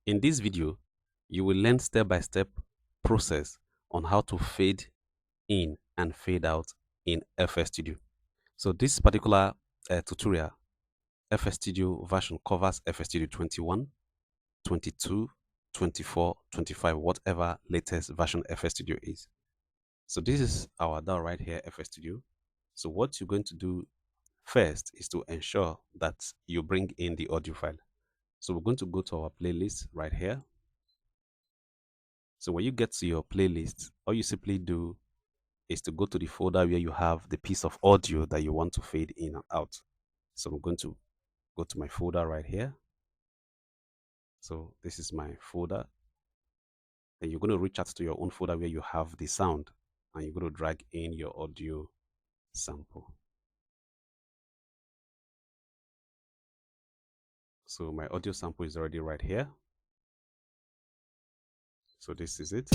In this video, you will learn step-by-step process on how to fade in and fade out in FS Studio. So this particular tutorial, FS Studio version covers FS Studio 21, 22, 24, 25, whatever latest version FS Studio is. So this is our DAW right here, FS Studio. So what you're going to do first is to ensure that you bring in the audio file. So we're going to go to our playlist right here. So when you get to your playlist, all you simply do is to go to the folder where you have the piece of audio that you want to fade in and out. So I'm going to go to my folder right here. So this is my folder. Then you're going to reach out to your own folder where you have the sound, and you're going to drag in your audio sample. So my audio sample is already right here. So this is it.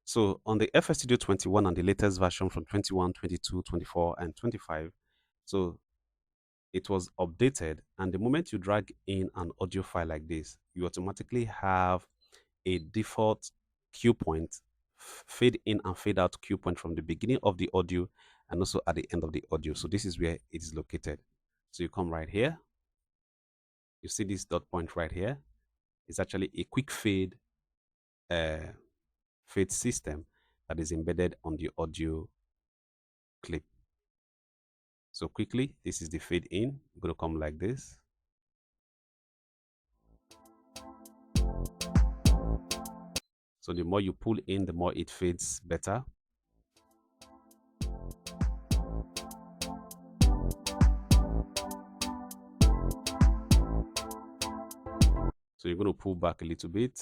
So on the FS Studio 21 and the latest version from 21, 22, 24, and 25, so it was updated. And the moment you drag in an audio file like this, you automatically have a default cue point, fade in and fade out cue point from the beginning of the audio and also at the end of the audio. So this is where it is located. So you come right here. You see this dot point right here. It's actually a quick fade system that is embedded on the audio clip. So quickly, this is the fade in. It's going to come like this. So the more you pull in, the more it fades better. So you're going to pull back a little bit.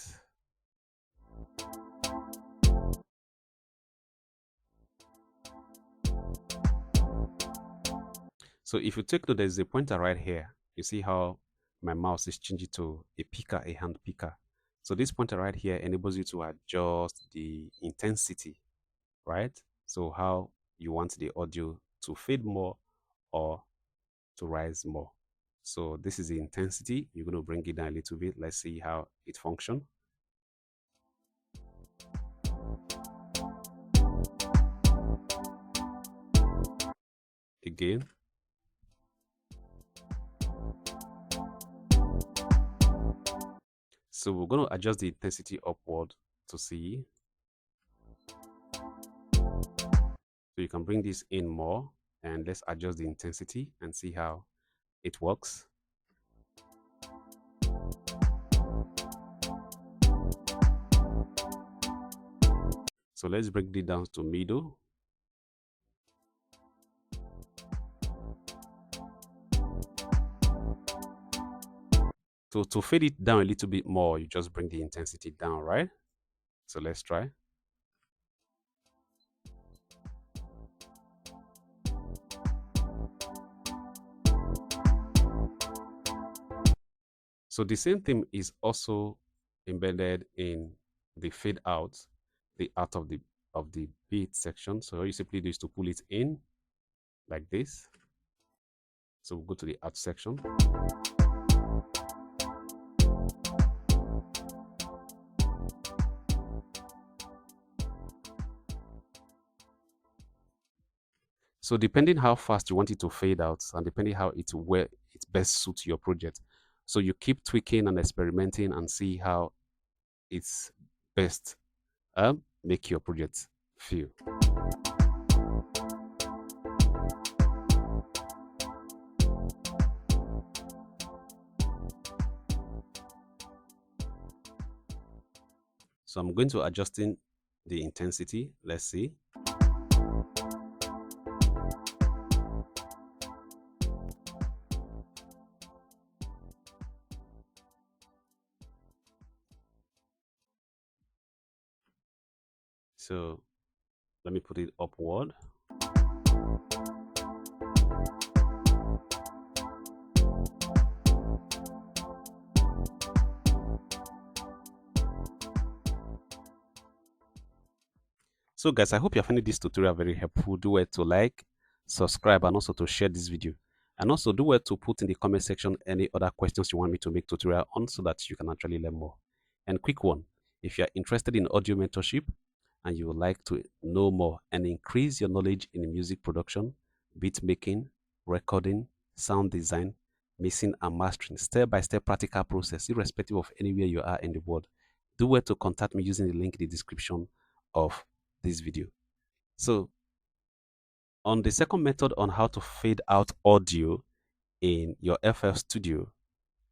So if you take note, there's a pointer right here. You see how my mouse is changing to a picker, a hand picker. So this pointer right here enables you to adjust the intensity, right? So how you want the audio to fade more or to rise more. So this is the intensity. You're going to bring it down a little bit. Let's see how it functions. Again. So we're going to adjust the intensity upward to see. So you can bring this in more, and let's adjust the intensity and see how it works. So let's break it down to middle. So to fade it down a little bit more, you just bring the intensity down, right? So let's try. So the same thing is also embedded in the fade out, the out of the beat section. So all you simply do is to pull it in like this. So we'll go to the out section. So depending how fast you want it to fade out and depending how where it best suits your project. So you keep tweaking and experimenting and see how it's best make your project feel. So I'm going to adjusting the intensity. Let's see. So let me put it upward. So guys, I hope you're finding this tutorial very helpful. Do well to like, subscribe, and also to share this video. And also do well to put in the comment section any other questions you want me to make tutorial on so that you can actually learn more. And quick one, if you're interested in audio mentorship and you would like to know more and increase your knowledge in music production, beat making, recording, sound design, mixing and mastering, step-by-step practical process, irrespective of anywhere you are in the world, do well to contact me using the link in the description of this video. So on the second method on how to fade out audio in your FL Studio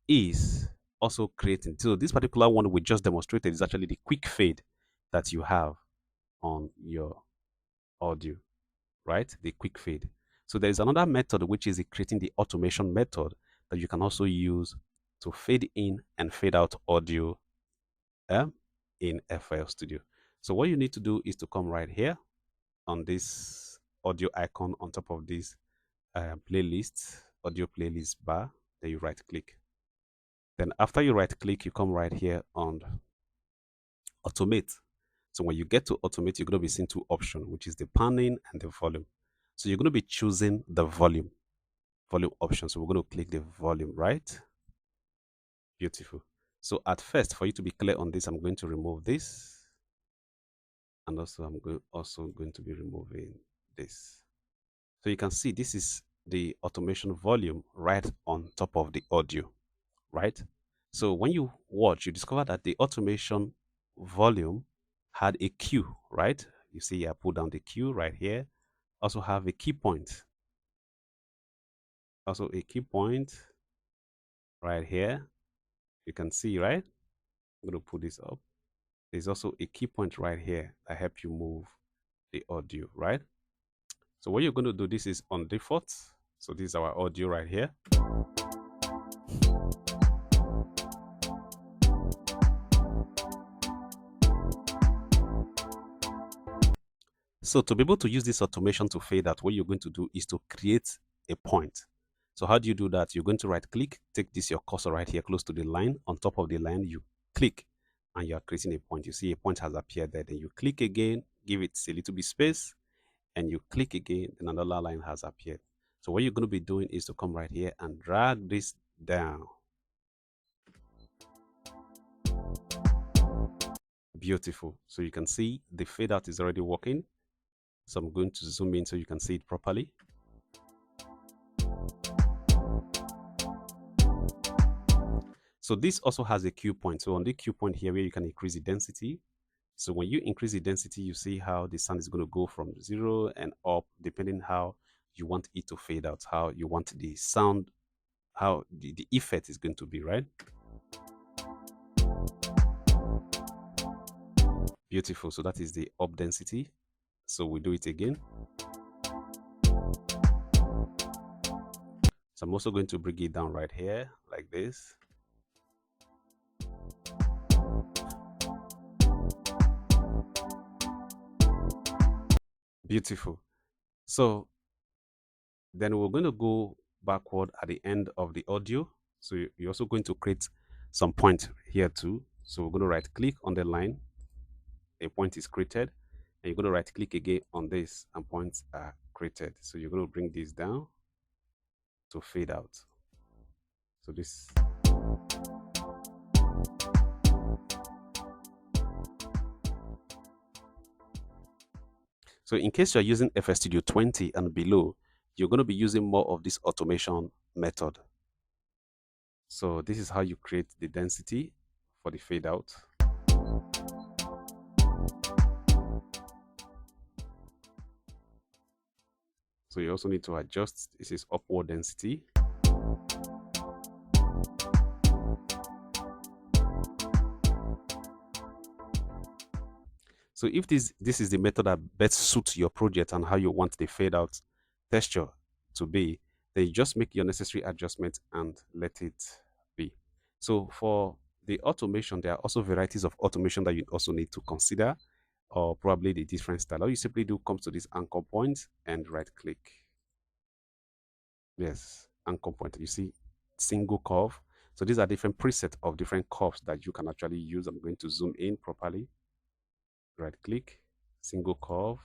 is also creating. So this particular one we just demonstrated is actually the quick fade that you have on your audio, right? The quick fade. So there is another method which is creating the automation method that you can also use to fade in and fade out audio in FL Studio. So what you need to do is to come right here on this audio icon on top of this playlist, audio playlist bar, then you right click. Then after you right click, you come right here on automate. So when you get to automate, you're going to be seeing two options, which is the panning and the volume. So you're going to be choosing the volume option. So we're going to click the volume, right? Beautiful. So at first, for you to be clear on this, I'm going to remove this. And also also going to be removing this. So you can see this is the automation volume right on top of the audio, right? So when you watch, you discover that the automation volume had a Q, right? You see, I put down the Q right here. Also have a key point. Also a key point right here. You can see, right? I'm going to put this up. There's also a key point right here that help you move the audio, right? So what you're going to do, this is on default. So this is our audio right here. So to be able to use this automation to fade out, what you're going to do is to create a point. So how do you do that? You're going to right click, take this your cursor right here close to the line. On top of the line, you click and you are creating a point. You see a point has appeared there. Then you click again, give it a little bit space, and you click again, and another line has appeared. So what you're going to be doing is to come right here and drag this down. Beautiful. So you can see the fade out is already working. So I'm going to zoom in so you can see it properly. So this also has a cue point. So on the cue point here where you can increase the density. So when you increase the density, you see how the sound is going to go from 0 and up, depending how you want it to fade out, how you want the sound, how the effect is going to be, right? Beautiful. So that is the up density. So we do it again. So I'm also going to bring it down right here like this. Beautiful. So then we're going to go backward at the end of the audio. So you're also going to create some point here too. So we're going to right click on the line. A point is created. And you're going to right click again on this and points are created. So you're going to bring this down to fade out. So this. So in case you're using FL Studio 20 and below, you're going to be using more of this automation method. So this is how you create the density for the fade out. So you also need to adjust, this is upward density. So if this is the method that best suits your project and how you want the fade out texture to be, then you just make your necessary adjustments and let it be. So for the automation, there are also varieties of automation that you also need to consider, or probably the different style. All you simply do comes to this anchor point and right click. Yes, anchor point. You see single curve. So these are different presets of different curves that you can actually use. I'm going to zoom in properly. Right click, single curve,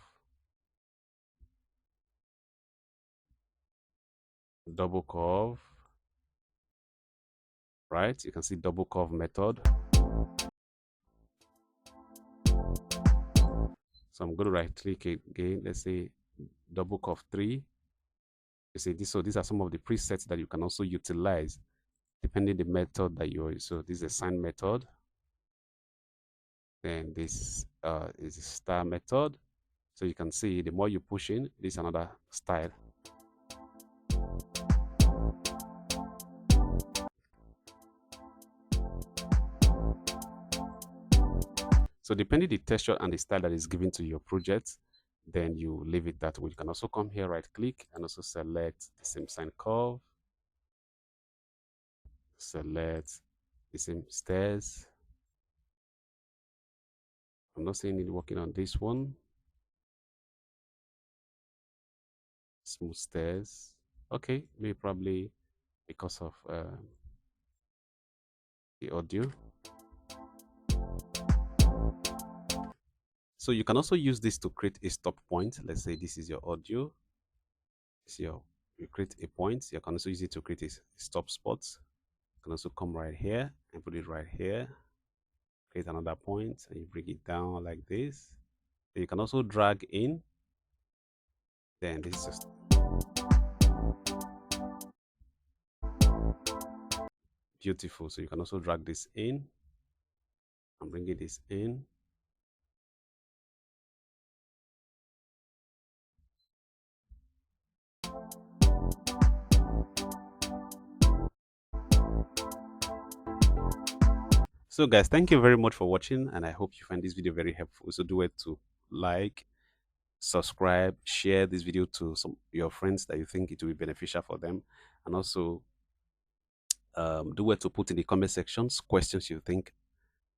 double curve, right? You can see double curve method. So I'm going to right click again. Let's say double curve 3. You see this. So these are some of the presets that you can also utilize depending the method that you're. So this is a sine method. Then this is a star method. So you can see the more you push in, this is another style. So depending the texture and the style that is given to your project, then you leave it that way. You can also come here, right click, and also select the same sine curve. Select the same stairs. I'm not seeing it working on this one. Smooth stairs. Okay, maybe probably because of the audio. So you can also use this to create a stop point. Let's say this is your audio. So you create a point. You can also use it to create a stop spot. You can also come right here and put it right here. Create another point and you bring it down like this. Then you can also drag in. Then this is just beautiful. So you can also drag this in. I'm bringing this in. So guys, thank you very much for watching and I hope you find this video very helpful. So do it to like, subscribe, share this video to some your friends that you think it will be beneficial for them, and also do it to put in the comment sections questions you think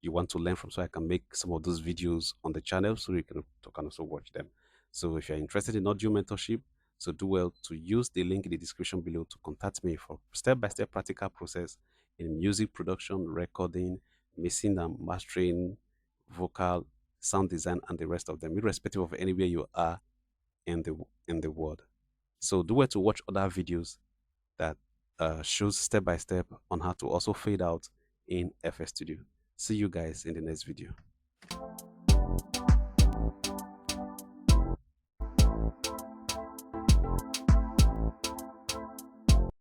you want to learn from, so I can make some of those videos on the channel so you can also watch them. So if you're interested in audio mentorship, so do well to use the link in the description below to contact me for step-by-step practical process in music production, recording, mixing and mastering, vocal, sound design, and the rest of them, irrespective of anywhere you are in the world. So do well to watch other videos that shows step by step on how to also fade out in FL Studio. See you guys in the next video.